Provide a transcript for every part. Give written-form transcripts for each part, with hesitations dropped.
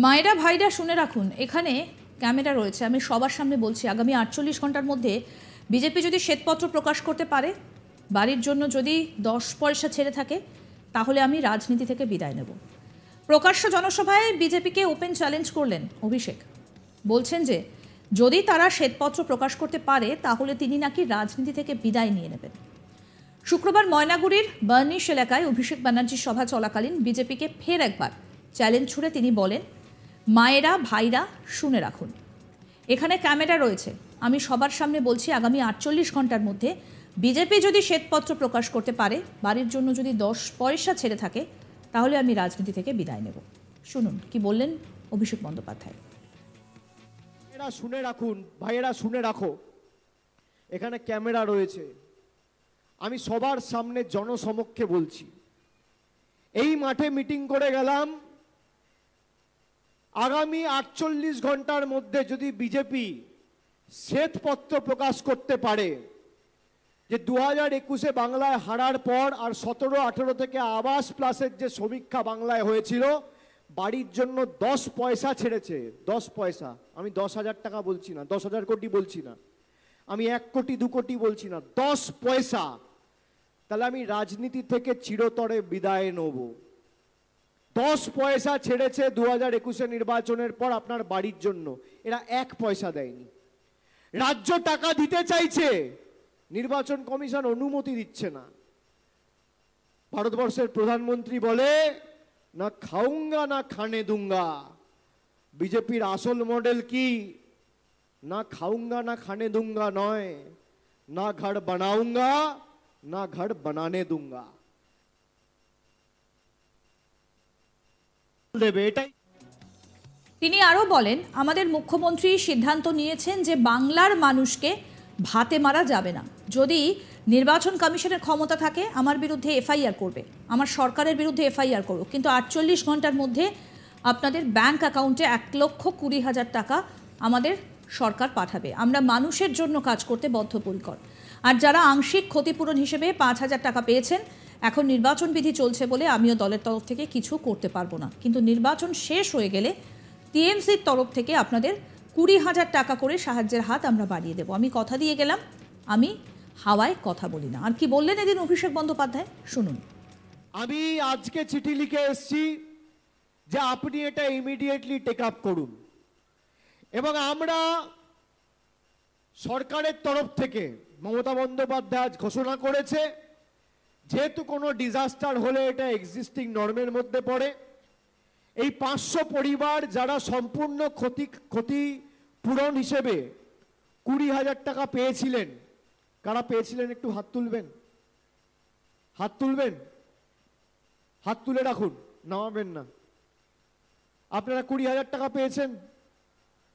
মায়েরা ভাইরা শুনে রাখুন, এখানে ক্যামেরা রয়েছে। আমি সবার সামনে বলছি, আগামী 48 ঘন্টার মধ্যে বিজেপি যদি শ্বেতপত্র প্রকাশ করতে পারে, বাড়ির জন্য যদি 10 পয়সা ছেড়ে থাকে, তাহলে আমি রাজনীতি থেকে বিদায় নেব। প্রকাশ্য জনসভায় বিজেপিকে ওপেন চ্যালেঞ্জ করলেন অভিষেক। বলছেন যে যদি তারা শ্বেতপত্র প্রকাশ করতে পারে, তাহলে তিনি নাকি রাজনীতি থেকে বিদায় নিয়ে নেবেন। শুক্রবার ময়নাগুড়ির বার্নিশ এলাকায় অভিষেক ব্যানার্জির সভা চলাকালীন বিজেপিকে ফের একবার চ্যালেঞ্জ ছুড়ে তিনি বলেন, মায়েরা ভাইরা শুনে রাখুন, এখানে ক্যামেরা রয়েছে। আমি সবার সামনে বলছি, আগামী 48 ঘন্টার মধ্যে বিজেপি যদি শ্বেতপত্র প্রকাশ করতে পারে, বাড়ির জন্য যদি 10 পয়সা ছেড়ে থাকে, তাহলে আমি রাজনীতি থেকে বিদায় নেব। শুনুন কি বললেন অভিষেক বন্দ্যোপাধ্যায়। এরা শুনে রাখুন, ভাইয়েরা শুনে রাখো, এখানে ক্যামেরা রয়েছে। আমি সবার সামনে জনসমক্ষে বলছি, এই মাঠে মিটিং করে গেলাম, আগামী 48 ঘন্টার মধ্যে যদি বিজেপি শ্বেতপত্র প্রকাশ করতে পারে যে 2021-এ বাংলায় হারার পর আর 17-18 থেকে আবাস প্লাসের যে সমীক্ষা বাংলায় হয়েছিল, বাড়ির জন্য 10 পয়সা ছেড়েছে। 10 পয়সা, আমি 10,000 টাকা বলছি না, 10,000 কোটি বলছি না, আমি 1 কোটি 2 কোটি বলছি না, 10 পয়সা, তাহলে আমি রাজনীতি থেকে চিরতরে বিদায় নেব। 10 পয়সা ছেড়েছে 2021-এ নির্বাচনের পর আপনার বাড়ির জন্য, এরা 1 পয়সা দেয়নি। রাজ্য টাকা দিতে চাইছে, নির্বাচন কমিশন অনুমতি দিচ্ছে না। ভারতবর্ষের প্রধানমন্ত্রী বলে, না খাউঙ্গা না খানে দুঙ্গা। বিজেপির আসল মডেল কি? না খাউঙ্গা না খানে দুঙ্গা নয়, না ঘর বানাউঙ্গা না ঘর বানানে দুঙ্গা। তিনি আরও বলেন, আমাদের মুখ্যমন্ত্রী সিদ্ধান্ত নিয়েছেন যে বাংলার মানুষকে ভাতে মারা যাবে না। যদি নির্বাচন কমিশনের ক্ষমতা থাকে, আমার বিরুদ্ধে এফআইআর করবে, আমার সরকারের বিরুদ্ধে এফআইআর করবে, কিন্তু 48 ঘন্টার মধ্যে আপনাদের ব্যাংক অ্যাকাউন্টে 1,20,000 টাকা আমাদের সরকার পাঠাবে। আমরা মানুষের জন্য কাজ করতে বদ্ধপরিকর। আর যারা আংশিক ক্ষতিপূরণ হিসেবে 5,000 টাকা পেয়েছেন, এখন নির্বাচন বিধি চলছে বলে আমিও দলের তরফ থেকে কিছু করতে পারবো না, কিন্তু নির্বাচন শেষ হয়ে গেলে টিএমসির তরফ থেকে আপনাদের 20,000 টাকা করে সাহায্যের হাত আমরা বাড়িয়ে দেব। আমি কথা দিয়ে গেলাম, আমি হাওয়ায় কথা বলি না। আর কি বললেন এদিন অভিষেক বন্দ্যোপাধ্যায়, শুনুন। আমি আজকে চিঠি লিখে এসেছি যে আপনি এটা ইমিডিয়েটলি টেক আপ করুন, এবং আমরা সরকারের তরফ থেকে মমতা বন্দ্যোপাধ্যায় আজ ঘোষণা করেছে, যেহেতু কোনো ডিজাস্টার হলে এটা এক্সিস্টিং নর্মের মধ্যে পড়ে। এই 500 পরিবার যারা সম্পূর্ণ ক্ষতিপূরণ হিসেবে 20,000 টাকা পেয়েছিলেন, কারা পেয়েছিলেন একটু হাত তুলবেন, হাত তুলবেন, হাত তুলে রাখুন, নামাবেন না। আপনারা 20,000 টাকা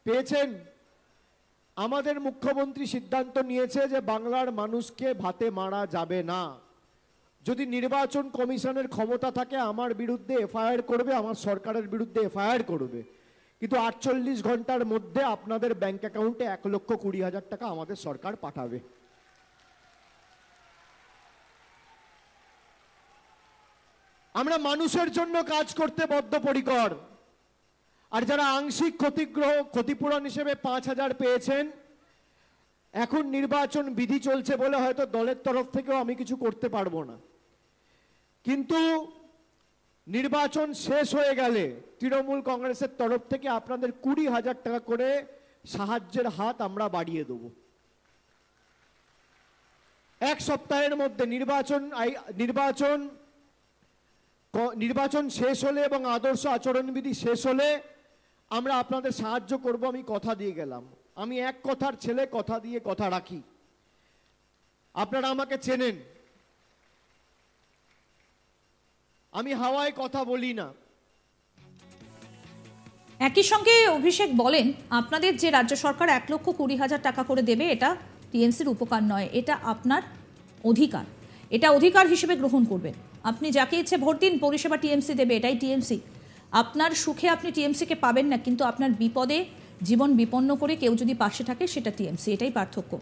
পেয়েছেন। আমাদের মুখ্যমন্ত্রী সিদ্ধান্ত নিয়েছে যে বাংলার মানুষকে ভাতে মারা যাবে না। যদি নির্বাচন কমিশনের ক্ষমতা থাকে, আমার বিরুদ্ধে এফআইআর করবে, আমার সরকারের বিরুদ্ধে এফআইআর করবে, কিন্তু 48 ঘন্টার মধ্যে আপনাদের ব্যাংক অ্যাকাউন্টে 1,20,000 টাকা আমাদের সরকার পাঠাবে। আমরা মানুষের জন্য কাজ করতে বদ্ধপরিকর। আর যারা আংশিক ক্ষতিপূরণ হিসেবে 5,000 পেয়েছেন, এখন নির্বাচন বিধি চলছে বলে হয়তো দলের তরফ থেকেও আমি কিছু করতে পারবো না, কিন্তু নির্বাচন শেষ হয়ে গেলে তৃণমূল কংগ্রেসের তরফ থেকে আপনাদের 20,000 টাকা করে সাহায্যের হাত আমরা বাড়িয়ে দেব। 1 সপ্তাহের মধ্যে নির্বাচন শেষ হলে এবং আদর্শ আচরণবিধি শেষ হলে আমরা আপনাদের সাহায্য করব, আমি কথা দিয়ে গেলাম। আমি এক কথার ছেলে, কথা দিয়ে কথা রাখি। আপনারা আমাকে চেনেন, আমি হাওয়ায় কথা বলি না। একই সঙ্গে অভিষেক বলেন, আপনাদের যে রাজ্য সরকার 1,20,000 টাকা করে দেবে, এটা টিএমসির উপকার নয়, এটা আপনার অধিকার, এটা অধিকার হিসেবে গ্রহণ করবেন। আপনি যাকে ইচ্ছে ভোট দিন, পরিষেবা টিএমসি দেবে, এটাই টিএমসি। আপনার সুখে আপনি টিএমসিকে পাবেন না, কিন্তু আপনার বিপদে জীবন বিপন্ন করে কেউ যদি পাশে থাকে, সেটা টিএমসি, এটাই পার্থক্য।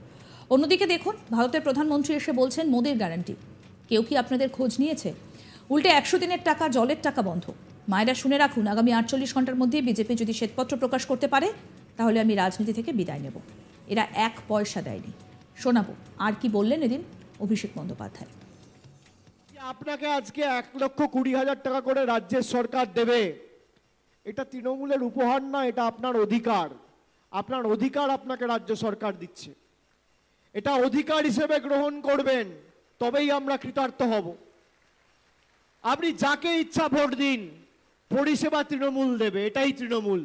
অন্যদিকে দেখুন, ভারতের প্রধানমন্ত্রী এসে বলছেন মোদির গ্যারান্টি। কেউ কি আপনাদের খোঁজ নিয়েছে? উল্টে 100 দিনের টাকা, জলের টাকা বন্ধ। মায়েরা শুনে রাখুন, আগামী 48 ঘন্টার মধ্যে বিজেপি যদি শ্বেতপত্র প্রকাশ করতে পারে তাহলে আমি রাজনীতি থেকে বিদায় নেব। এরা 1 পয়সা দেয়নি। শোনাবো আর কি বললেন এদিন অভিষেক বন্দ্যোপাধ্যায়। আপনাকে আজকে 1,20,000 টাকা করে রাজ্যের সরকার দেবে, এটা তৃণমূলের উপহার না, এটা আপনার অধিকার। আপনার অধিকার আপনাকে রাজ্য সরকার দিচ্ছে, এটা অধিকার হিসেবে গ্রহণ করবেন, তবেই আমরা কৃতার্থ হব। আপনি যাকে ইচ্ছা ভোট দিন, পরিষেবা তৃণমূল দেবে, এটাই তৃণমূল।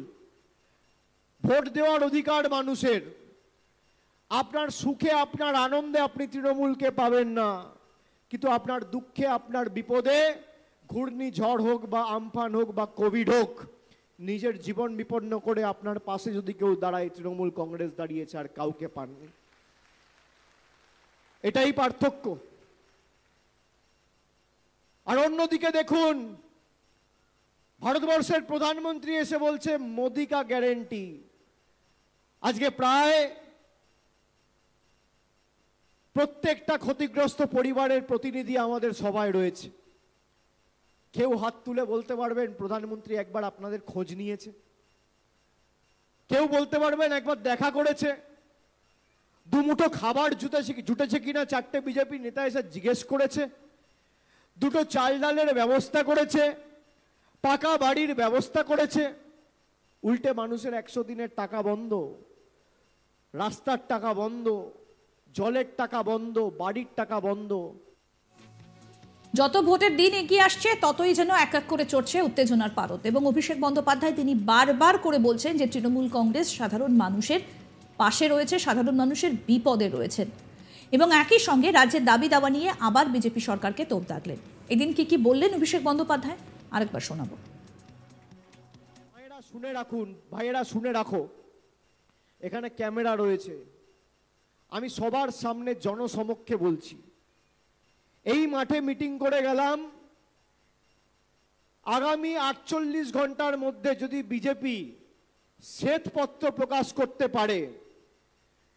ভোট দেওয়ার অধিকার মানুষের। আপনার সুখে আপনার আনন্দে আপনি তৃণমূলকে পাবেন না, কিন্তু আপনার দুঃখে আপনার বিপদে, ঘূর্ণিঝড় হোক বা আমফান হোক বা কোভিড হোক, নিজের জীবন বিপন্ন করে আপনার পাশে যদি কেউ দাঁড়ায়, তৃণমূল কংগ্রেস দাঁড়িয়েছে, আর কাউকে পাননি। এটাই পার্থক্য। আর অন্যদিকে দেখুন, ভারতবর্ষের প্রধানমন্ত্রী এসে বলছে মোদি কা গ্যারেন্টি। আজকে প্রায় প্রত্যেকটা ক্ষতিগ্রস্ত পরিবারের প্রতিনিধি আমাদের সভায় রয়েছে। কেউ হাত তুলে বলতে পারবেন প্রধানমন্ত্রী একবার আপনাদের খোঁজ নিয়েছে? কেউ বলতে পারবেন একবার দেখা করেছে? দুমুঠো খাবার জুটেছে কিনা 4টে বিজেপি নেতা এসে জিজ্ঞেস করেছে? দুটো চাল ডালের ব্যবস্থা করেছে? পাকা বাড়ির ব্যবস্থা করেছে? উল্টে মানুষের 100 দিনের টাকা বন্ধ, রাস্তার টাকা বন্ধ, জলের টাকা বন্ধ, বাড়ির টাকা বন্ধ। যত ভোটের দিন এগিয়ে আসছে ততই যেন এক এক করে চড়ছে উত্তেজনার পারদ। এবং অভিষেক বন্দ্যোপাধ্যায় তিনি বারবার করে বলছেন যে তৃণমূল কংগ্রেস সাধারণ মানুষের পাশে রয়েছে, সাধারণ মানুষের বিপদে রয়েছেন। এবং একই সঙ্গে রাজ্যের দাবি দাওয়া নিয়ে আবার বিজেপি সরকারকে তোপ দাগলেন। এদিন কি বললেন অভিষেক বন্দ্যোপাধ্যায় আরেকবার শোনাবো। ভাইয়েরা শুনে রাখুন, ভাইয়েরা শুনে রাখো, এখানে ক্যামেরা রয়েছে, আমি সবার সামনে জনসমক্ষে বলছি, এই মাঠে মিটিং করে গেলাম, আগামী 48 ঘন্টার মধ্যে যদি বিজেপি শ্বেতপত্র প্রকাশ করতে পারে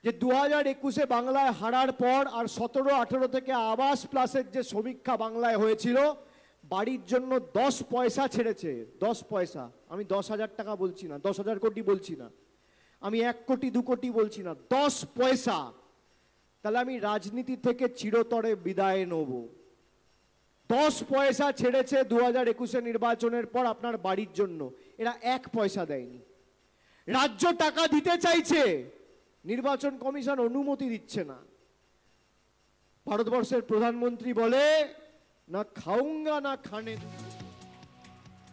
যে 2021-এ বাংলায় হারার পর আর 17-18 থেকে আবাস প্লাসের যে সমীক্ষা বাংলায় হয়েছিল, বাড়ির জন্য 10 পয়সা ছেড়েছে, 10 পয়সা। আমি 10,000 টাকা বলছি না, 10,000 কোটি বলছি না, আমি 1 কোটি 2 কোটি বলছি না, 10 পয়সা। তাহলে আমি রাজনীতি থেকে চিরতরে বিদায় নেব। 10 পয়সা ছেড়েছে 2021-এ নির্বাচনের পর আপনার বাড়ির জন্য, এরা 1 পয়সা দেয়নি। রাজ্য টাকা দিতে চাইছে, নির্বাচন কমিশন অনুমতি দিচ্ছে না। ভারতবর্ষের প্রধানমন্ত্রী বলে না খাউঙ্গা না খানে।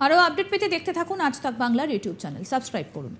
আরো আপডেট পেতে দেখতে থাকুন আজ তাক বাংলার ইউটিউব চ্যানেল, সাবস্ক্রাইব করুন।